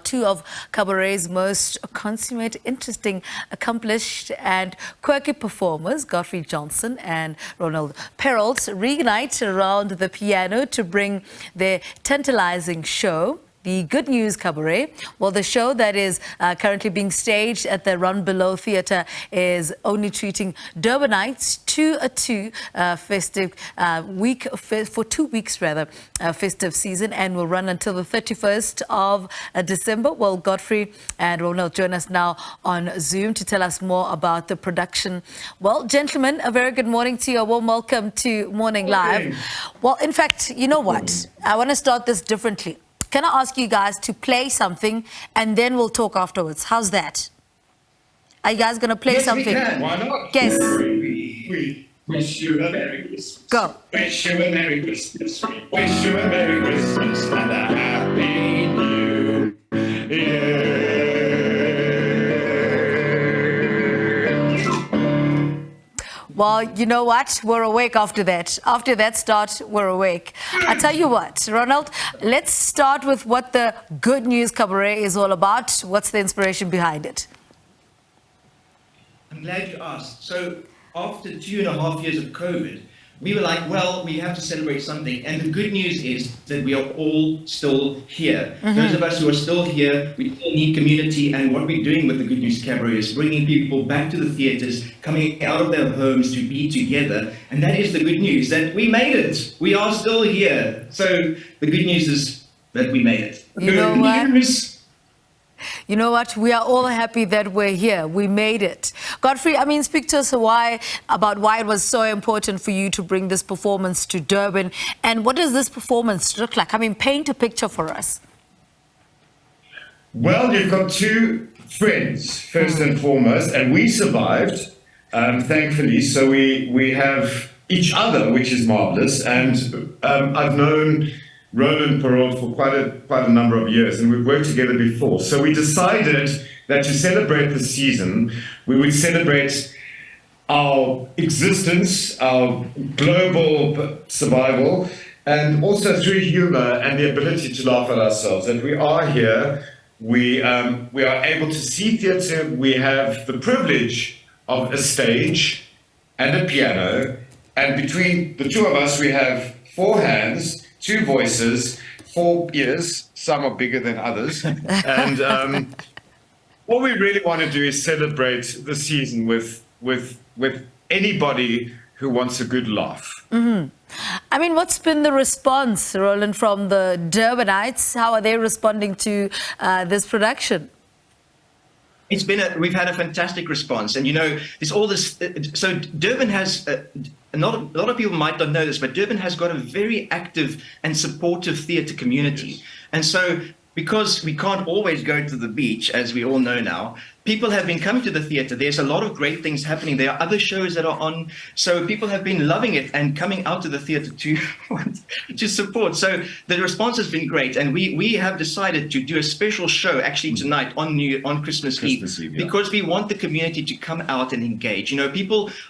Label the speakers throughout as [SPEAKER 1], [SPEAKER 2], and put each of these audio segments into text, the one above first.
[SPEAKER 1] two of cabaret's most consummate, interesting, accomplished and quirky performers, Godfrey and Roland Perold, reunite around the piano to bring their tantalising show, the Good News Cabaret. Well, the show that is currently being staged at the Rhumbelow Theatre is only treating Durbanites to a festive week, for 2 weeks rather, festive season, and will run until the 31st of December. Well, Godfrey and Roland join us now on Zoom to tell us more about the production. Well, gentlemen, a very good morning to you. A warm welcome to Morning Live. Well, in fact, you know what? I want to start this differently. Can I ask you guys to play something and then we'll talk afterwards? How's that? Are you guys going to play something?
[SPEAKER 2] Yes, we can. Why not?
[SPEAKER 1] Yes.
[SPEAKER 2] We wish you a Merry Christmas.
[SPEAKER 1] Go.
[SPEAKER 2] Wish you a Merry Christmas. We wish you a Merry Christmas and a Happy New Year.
[SPEAKER 1] Well, you know what? We're awake after that. After that start, we're awake. I tell you what, Ronald, let's start with what the Good News Cabaret is all about. What's the inspiration behind it?
[SPEAKER 3] I'm glad you asked. So after 2.5 years of COVID, we were like, well, we have to celebrate something. And the good news is that we are all still here. Those of us who are still here, we still need community. And what we're doing with the Good News Cabaret is bringing people back to the theatres, coming out of their homes to be together. And that is the good news, that we made it. We are still here. So the good news is that we made it.
[SPEAKER 1] You know what? You know what? We are all happy that we're here. We made it. Godfrey, I mean, speak to us about why it was so important for you to bring this performance to Durban. And what does this performance look like? I mean, paint a picture for us.
[SPEAKER 2] Well, you've got two friends, first and foremost, and we survived, thankfully. So we have each other, which is marvelous. And I've known Roland Perold for quite a number of years, and we've worked together before. So we decided that to celebrate the season, we would celebrate our existence, our global survival, and also through humor and the ability to laugh at ourselves. And we are here. We are able to see theatre. We have the privilege of a stage and a piano, and between the two of us, we have 4 hands, 2 voices, 4 ears. Some are bigger than others. And what we really want to do is celebrate the season with anybody who wants a good laugh.
[SPEAKER 1] I mean, what's been the response, Roland, from the Durbanites? How are they responding to this production?
[SPEAKER 3] We've had a fantastic response, and you know, there's all this. So Durban has a lot of people might not know this, but Durban has got a very active and supportive theatre community,
[SPEAKER 2] Yes.
[SPEAKER 3] and so because we can't always go to the beach, as we all know now, people have been coming to the theatre. There's a lot of great things happening. There are other shows that are on, so people have been loving it and coming out to the theatre to support. So the response has been great, and we have decided to do a special show actually tonight on Christmas Eve,
[SPEAKER 2] yeah.
[SPEAKER 3] because we want the community to come out and engage. You know,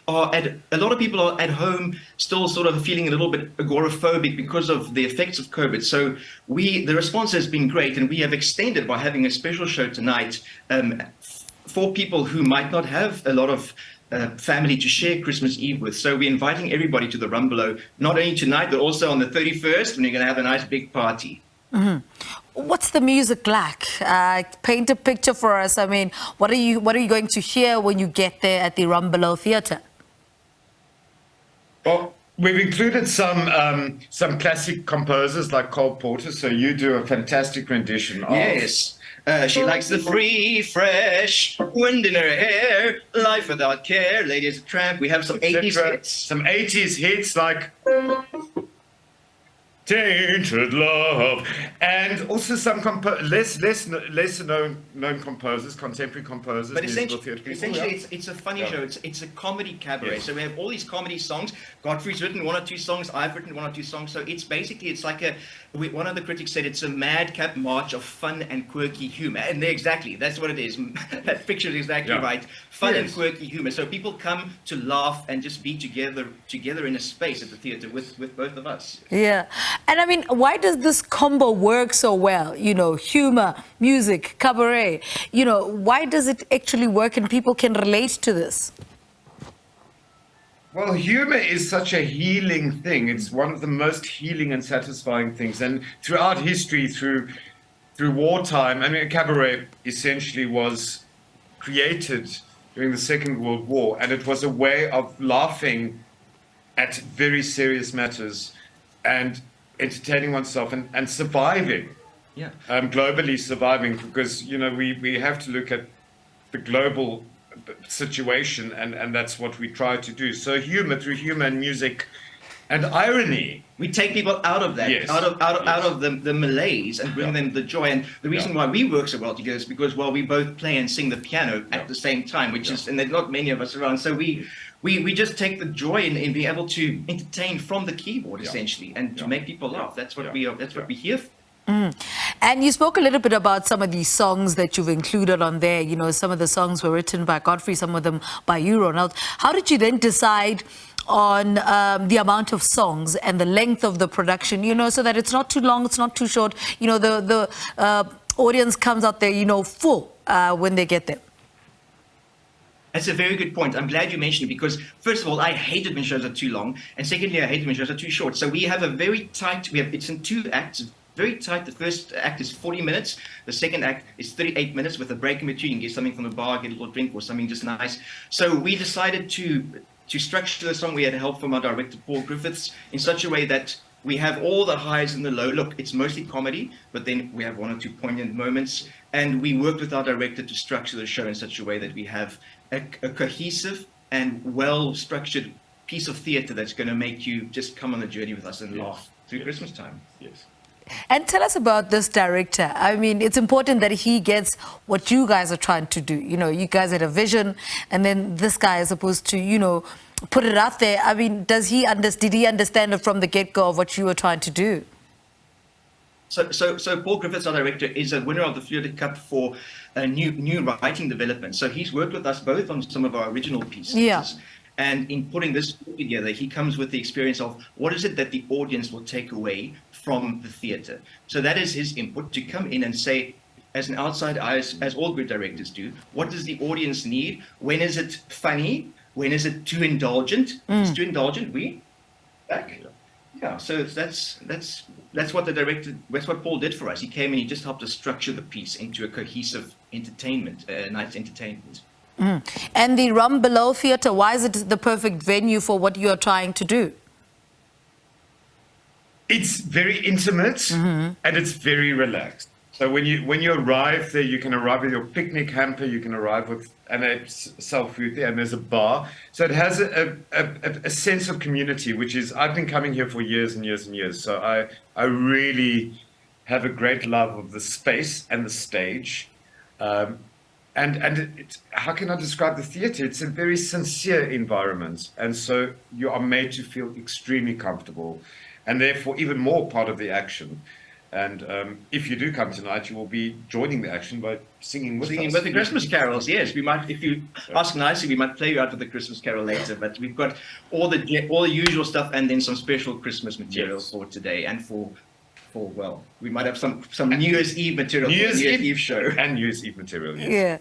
[SPEAKER 3] a lot of people are at home still sort of feeling a little bit agoraphobic because of the effects of COVID. So the response has been great, and we have extended by having a special show tonight for people who might not have a lot of family to share Christmas Eve with. So we're inviting everybody to the Rhumbelow, not only tonight, but also on the 31st, when we're going to have a nice big party.
[SPEAKER 1] What's the music like? Paint a picture for us. I mean, what are you going to hear when you get there at the Rhumbelow Theatre?
[SPEAKER 2] Well, we've included some classic composers like Cole Porter. So you do a fantastic rendition of...
[SPEAKER 3] Yes. She likes the free, fresh wind in her hair, life without care, lady as a tramp. We have some 80s hits.
[SPEAKER 2] Some 80s hits like Tainted Love, and also some lesser known composers, contemporary composers.
[SPEAKER 3] But essentially it's a funny show. It's a comedy cabaret. Yes. So we have all these comedy songs. Godfrey's written 1 or 2 songs. I've written 1 or 2 songs. So it's like one of the critics said it's a madcap march of fun and quirky humor. And exactly, that's what it is. That picture is exactly right. Fun and quirky humor. So people come to laugh and just be together in a space at the theatre with both of us.
[SPEAKER 1] Yeah. And I mean, why does this combo work so well? You know, humor, music, cabaret. You know, why does it actually work and people can relate to this?
[SPEAKER 2] Well, humor is such a healing thing. It's one of the most healing and satisfying things. And throughout history, through wartime, I mean, cabaret essentially was created during the Second World War, and it was a way of laughing at very serious matters and entertaining oneself and surviving.
[SPEAKER 3] Yeah.
[SPEAKER 2] Globally surviving, because, you know, we have to look at the global situation, and that's what we try to do. So through humor and music and irony,
[SPEAKER 3] we take people out of that, out of the malaise, and bring them the joy. And the reason why we work so well together is because, well, we both play and sing the piano at the same time, which is, and there's not many of us around. So we just take the joy in being able to entertain from the keyboard, essentially, and to make people laugh. That's what we're here for.
[SPEAKER 1] And you spoke a little bit about some of these songs that you've included on there. You know, some of the songs were written by Godfrey, some of them by you, Ronald. How did you then decide on the amount of songs and the length of the production, you know, so that it's not too long, it's not too short, you know, the audience comes out there, you know, full when they get there?
[SPEAKER 3] That's a very good point. I'm glad you mentioned it, because first of all, I hate it when shows are too long, and secondly, I hate it when shows are too short. So we have a very tight, it's in 2 acts, very tight. The first act is 40 minutes. The second act is 38 minutes with a break in between. You can get something from the bar, get a little drink or something just nice. So we decided to structure the song. We had help from our director, Paul Griffiths, in such a way that we have all the highs and the lows. Look, it's mostly comedy, but then we have 1 or 2 poignant moments. And we worked with our director to structure the show in such a way that we have a cohesive and well-structured piece of theatre that's going to make you just come on the journey with us and laugh through Christmas time.
[SPEAKER 2] Yes.
[SPEAKER 1] And tell us about this director. I mean, it's important that he gets what you guys are trying to do. You know, you guys had a vision, and then this guy is supposed to, you know, put it out there. I mean, did he understand it from the get-go of what you were trying to do?
[SPEAKER 3] So Paul Griffiths, our director, is a winner of the Theatre Cup for new writing development. So he's worked with us both on some of our original pieces.
[SPEAKER 1] Yeah.
[SPEAKER 3] And in putting this together, he comes with the experience of what is it that the audience will take away from the theatre. So that is his input, to come in and say, as an outside eye, as all good directors do, what does the audience need? When is it funny? When is it too indulgent? If it's too indulgent, we back. Yeah, so that's what that's what Paul did for us. He came and he just helped us structure the piece into a cohesive entertainment, night's entertainment.
[SPEAKER 1] And the Rhumbelow Theatre, why is it the perfect venue for what you're trying to do?
[SPEAKER 2] It's very intimate and it's very relaxed. So when you arrive there, you can arrive with your picnic hamper, you can arrive with, and they sell food there, and there's a bar. So it has a sense of community, which is, I've been coming here for years and years and years. So I really have a great love of the space and the stage. And how can I describe the theatre? It's a very sincere environment. And so you are made to feel extremely comfortable, and therefore even more part of the action. And if you do come tonight, you will be joining the action by singing with us.
[SPEAKER 3] With the Christmas carols, yes. We might, if you ask nicely, we might play you out with the Christmas carol later. But we've got all the usual stuff, and then some special Christmas material for today, and for well, we might have some New Year's Eve material for the New Year's Eve show.
[SPEAKER 2] And New Year's Eve material, yes.
[SPEAKER 1] Yeah.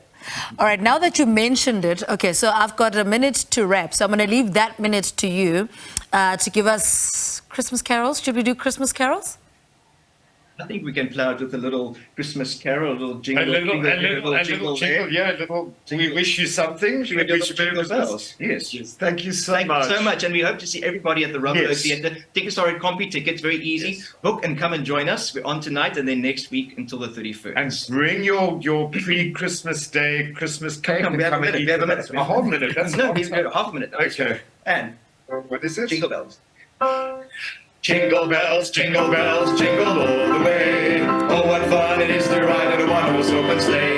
[SPEAKER 1] All right, now that you mentioned it, okay, so I've got a minute to wrap. So I'm going to leave that minute to you to give us Christmas carols. Should we do Christmas carols?
[SPEAKER 3] I think we can play out with a little Christmas carol, a little jingle.
[SPEAKER 2] We wish you something.
[SPEAKER 3] We wish you Merry Christmas.
[SPEAKER 2] Yes. Thank you so much.
[SPEAKER 3] Thank you so much, and we hope to see everybody at the Rhumbelow Theatre. Tickets are at Compy Tickets, very easy. Yes. Book and come and join us. We're on tonight and then next week until the 31st.
[SPEAKER 2] And bring your pre-Christmas day Christmas cake.
[SPEAKER 3] We have a minute. We have a minute.
[SPEAKER 2] A whole minute. That's
[SPEAKER 3] no, he's got half a minute.
[SPEAKER 2] Okay.
[SPEAKER 3] And
[SPEAKER 2] what is it?
[SPEAKER 3] Jingle bells.
[SPEAKER 2] Jingle bells, jingle all the way. Oh, what fun it is to ride in a one-horse open sleigh.